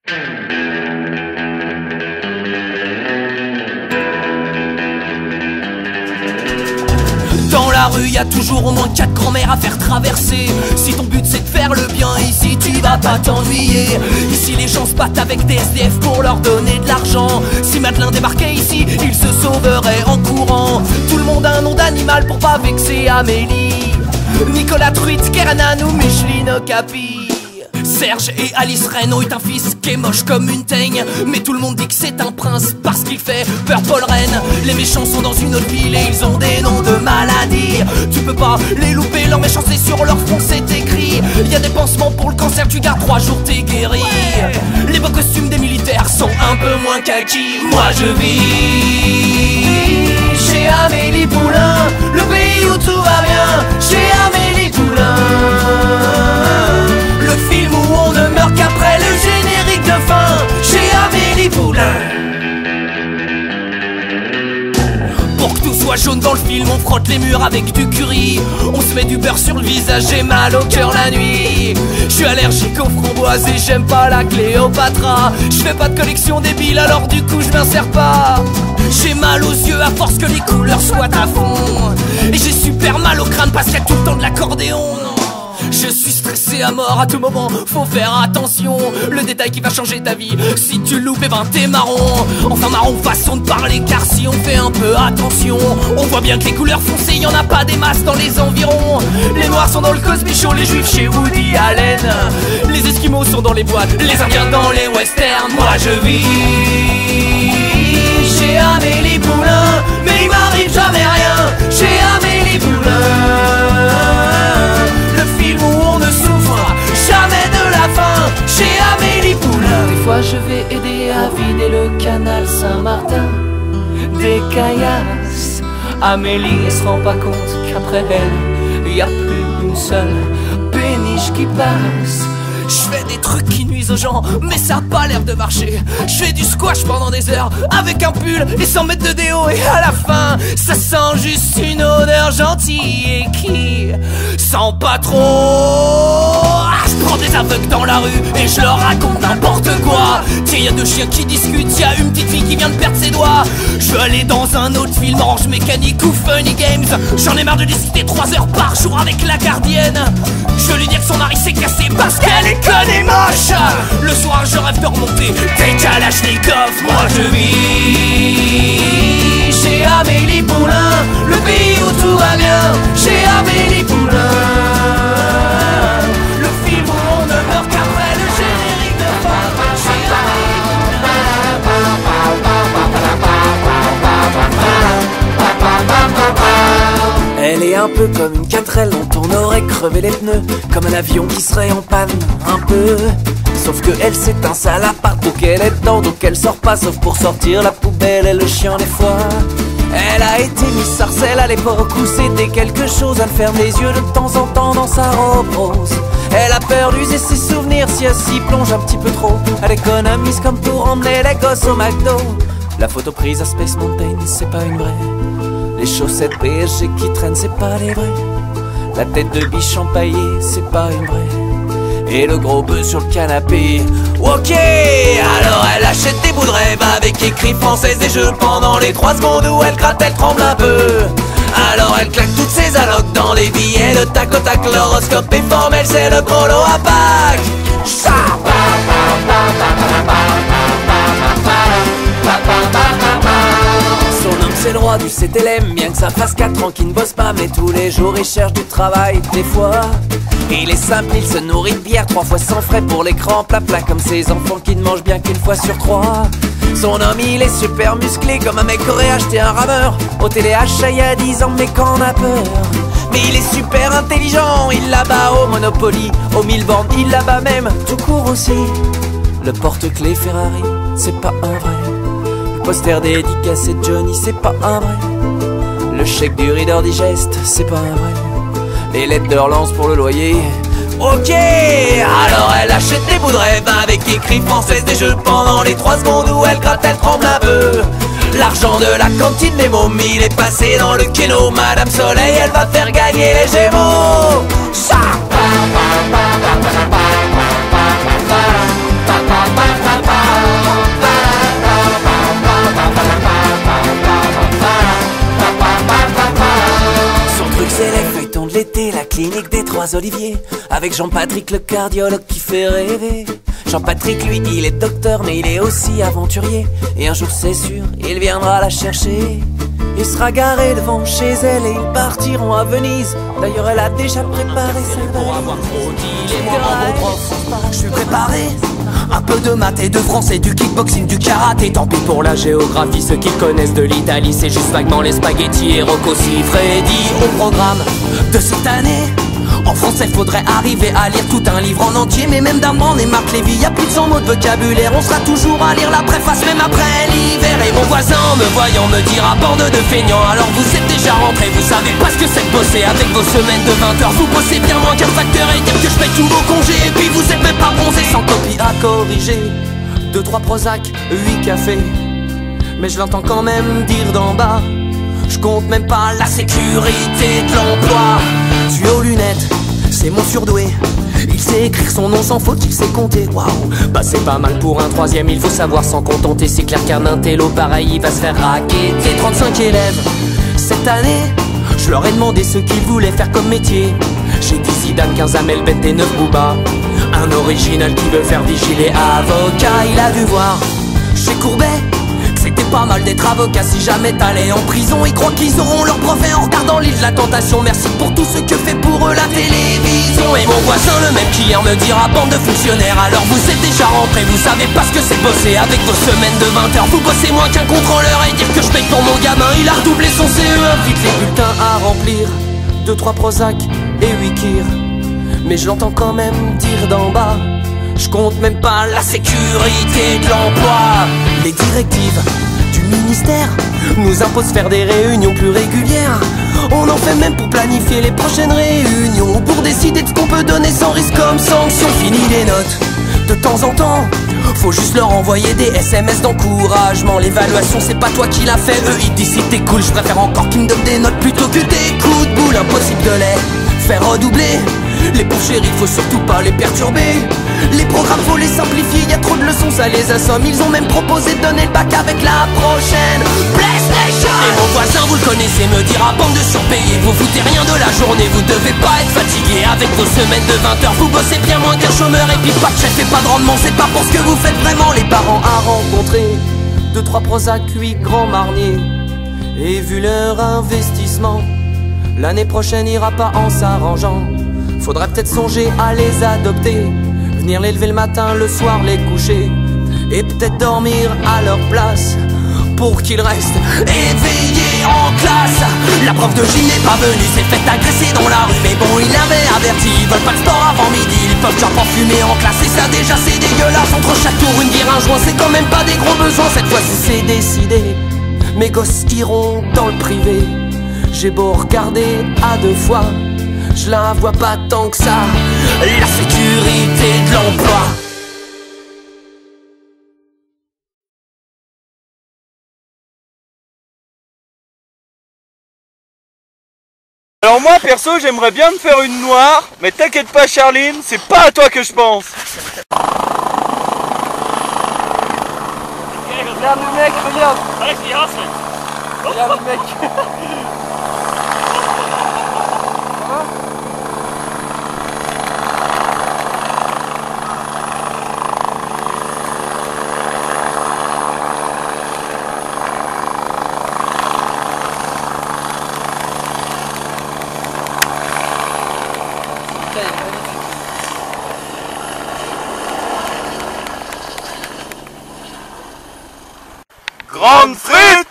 Dans la rue y a toujours au moins 4 grands-mères à faire traverser. Si ton but c'est de faire le bien, ici tu vas pas t'ennuyer. Ici les gens se battent avec des SDF pour leur donner de l'argent. Si Madeleine débarquait ici, il se sauverait en courant. Tout le monde a un nom d'animal pour pas vexer Amélie. Nicolas Truite, Kerenan ou Micheline Okapi. Serge et Alice Reynaud est un fils qui est moche comme une teigne, mais tout le monde dit que c'est un prince parce qu'il fait peur Paul Reine. Les méchants sont dans une autre ville et ils ont des noms de maladies. Tu peux pas les louper, leur méchanceté sur leur front c'est écrit. Il y a des pansements pour le cancer, tu gardes 3 jours t'es guéri. Les beaux costumes des militaires sont un peu moins kaki. Moi je vis chez Amélie Poulain, le pays où tout va bien. Chez Amélie Poulain, le film où on ne meurt qu'après le générique de fin. Chez Amélie Poulain. Pour que tout soit jaune dans le film, on frotte les murs avec du curry. On se met du beurre sur le visage, j'ai mal au cœur la nuit. Je suis allergique aux framboises et j'aime pas la Cléopatra. Je fais pas de collection débile alors du coup je m'insère pas. J'ai mal aux yeux à force que les couleurs soient à fond. Et j'ai super mal au crâne parce qu'il y a tout le temps de l'accordéon. Je suis stressé à mort à tout moment, faut faire attention. Le détail qui va changer ta vie, si tu loupes, eh ben t'es marron. Enfin marron façon de parler, car si on fait un peu attention, on voit bien que les couleurs foncées, y en a pas des masses dans les environs. Les noirs sont dans le Cosby Show, les juifs chez Woody Allen. Les esquimaux sont dans les boîtes, les indiens dans les westerns. Moi je vis chez Amélie Poulain, mais il m'arrive jamais rien. Chez Amélie Poulain, jamais de la fin. Chez Amélie Poulain. Des fois je vais aider à vider le canal Saint-Martin des caillasses. Amélie se rend pas compte qu'après elle y a plus une seule péniche qui passe. Je fais des trucs qui nuisent aux gens, mais ça a pas l'air de marcher. Je fais du squash pendant des heures avec un pull et 100 mètres de déo. Et à la fin, ça sent juste une odeur gentille et qui sent pas trop. Je prends des aveugles dans la rue et je leur raconte n'importe quoi. Tiens, y a 2 chiens qui discutent, y a une petite fille qui vient de perdre ses doigts. Je veux aller dans un autre film, Orange Mécanique ou Funny Games. J'en ai marre de discuter 3 heures par jour avec la gardienne. Je veux lui dire que son mari s'est cassé parce qu'elle est conne et moche. Le soir je rêve de remonter des Kalachnikov. Moi je vis chez Amélie Poulain, le pays où tout va bien. Chez Amélie Poulain, le film où on ne meurt qu'après le générique de fin. Chez Amélie Poulain. Elle est un peu comme une 4L dont on aurait crevé les pneus, comme un avion qui serait en panne, un peu. Sauf que elle c'est un sale appart, donc elle est dedans, donc elle sort pas, sauf pour sortir la poubelle et le chien des fois. Elle a été Miss Sarcelle à l'époque où c'était quelque chose. Elle ferme les yeux de temps en temps dans sa robe rose. Elle a peur d'user ses souvenirs si elle s'y plonge un petit peu trop. Elle économise comme pour emmener les gosses au McDo. La photo prise à Space Mountain, c'est pas une vraie. Les chaussettes PSG qui traînent, c'est pas les vraies. La tête de biche empaillée, c'est pas une vraie. Et le gros bœuf sur le canapé. Ok, alors elle achète des bouts de rêve avec écrit française des jeux. Pendant les 3 secondes où elle gratte, elle tremble un peu. Alors elle claque toutes ses allocs dans les billets de tac au tac. L'horoscope est formel, c'est le gros lot à Pâques. Son homme c'est le roi du CTLM, bien que ça fasse 4 ans qu'il ne bosse pas. Mais tous les jours il cherche du travail, des fois il est simple, il se nourrit de bière 3 fois sans frais pour l'écran plat comme ses enfants qui ne mangent bien qu'1 fois sur 3. Son homme il est super musclé comme un mec qui aurait acheté un rameur au téléachat il y a 10 ans mais qu'on a peur. Mais il est super intelligent, il la bat au Monopoly, au 1000 bornes, il la bat même tout court aussi. Le porte-clés Ferrari, c'est pas un vrai. Le poster dédicacé de Johnny, c'est pas un vrai. Le chèque du Reader Digest, c'est pas un vrai. Les lettres de relance pour le loyer. Ok, alors elle achète des bouts de rêve avec écrit française des jeux. Pendant les 3 secondes où elle gratte, elle tremble un peu. L'argent de la cantine des mômes, il est passé dans le kéno. Madame Soleil, elle va faire gagner les Gémeaux. Ça. Françoise Olivier, avec Jean-Patrick le cardiologue qui fait rêver. Jean-Patrick, lui, il est docteur, mais il est aussi aventurier. Et un jour, c'est sûr, il viendra la chercher. Il sera garé devant chez elle et ils partiront à Venise. D'ailleurs, elle a déjà préparé sa pour avoir trop dit les Dis-moi, terrains. mon prof, je suis préparé. Un peu de maths et de français, du kickboxing, du karaté. Tant pis pour la géographie, ceux qui connaissent de l'Italie, c'est juste vaguement les spaghettis et Rocco Siffredi. Au programme de cette année, en français faudrait arriver à lire tout un livre en entier. Mais même d'Armand et Marc Lévy, y'a plus de 100 mots de vocabulaire. On sera toujours à lire la préface même après l'hiver. Et mon voisin me voyant me dira bande de feignants. Alors vous êtes déjà rentrés, vous savez pas ce que c'est de bosser. Avec vos semaines de 20 heures, vous bossez bien moins qu'un facteur. Et dire que je paye tous vos congés. Et puis vous êtes même pas bronzés, sans copie à corriger. 2-3 Prozac, 8 cafés. Mais je l'entends quand même dire d'en bas. Je compte même pas la sécurité de l'emploi. Tu es aux lunettes, c'est mon surdoué. Il sait écrire son nom sans faute, il sait compter. Waouh, bah c'est pas mal pour un troisième, il faut savoir s'en contenter. C'est clair qu'un intello pareil, il va se faire raqueter. 35 élèves, cette année, je leur ai demandé ce qu'ils voulaient faire comme métier. J'ai dit Zidane, 15 Amel Bent et 9 Booba. Un original qui veut faire vigiler avocat. Il a dû voir chez Courbet c'était pas mal d'être avocat si jamais t'allais en prison. Ils croient qu'ils auront leur brevet en regardant l'île de la tentation. Merci pour tout ce que fait pour eux la télévision. Et mon voisin le même qui hier me dira bande de fonctionnaires. Alors vous êtes déjà rentrés, vous savez pas ce que c'est bosser. Avec vos semaines de 20 heures, vous bossez moins qu'un contrôleur. Et dire que je paye pour mon gamin, il a redoublé son CE1. Vite les bulletins à remplir, 2-3 Prozac et 8 Kir. Mais je l'entends quand même dire d'en bas. Je compte même pas la sécurité de l'emploi. Les directives du ministère nous imposent faire des réunions plus régulières. On en fait même pour planifier les prochaines réunions, pour décider de ce qu'on peut donner sans risque comme sanction. Fini les notes, de temps en temps faut juste leur envoyer des SMS d'encouragement. L'évaluation c'est pas toi qui l'as fait, eux ils disent si t'es cool. Je préfère encore qu'ils me donnent des notes plutôt que des coups de boule. Impossible de les faire redoubler. Les pauvres chéris, faut surtout pas les perturber. Les programmes, faut les simplifier, y a trop de leçons, ça les assomme. Ils ont même proposé de donner le bac avec la prochaine PlayStation. Et mon voisin, vous le connaissez, me dira bande de surpayés. Vous foutez rien de la journée, vous devez pas être fatigué. Avec vos semaines de 20 heures, vous bossez bien moins qu'un chômeur. Et puis pas de chef et pas de rendement, c'est pas pour ce que vous faites vraiment. Les parents à rencontrer, 2-3 Prozac, 8 grands marniers. Et vu leur investissement, l'année prochaine ira pas en s'arrangeant. Faudrait peut-être songer à les adopter, venir les lever le matin, le soir les coucher, et peut-être dormir à leur place pour qu'ils restent éveillés en classe. La prof de gym n'est pas venue, s'est fait agresser dans la rue. Mais bon, il avait averti, ils veulent pas de sport avant midi. Ils peuvent genre pas fumer en classe, et ça déjà c'est dégueulasse. Entre chaque tour une bière, un joint, c'est quand même pas des gros besoins. Cette fois-ci c'est décidé, mes gosses iront dans le privé. J'ai beau regarder à 2 fois, je la vois pas tant que ça, la sécurité de l'emploi. Alors moi perso j'aimerais bien me faire une noire, mais t'inquiète pas Charline, c'est pas à toi que je pense. Regarde le mec, regarde. Regarde le mec. Grande frite.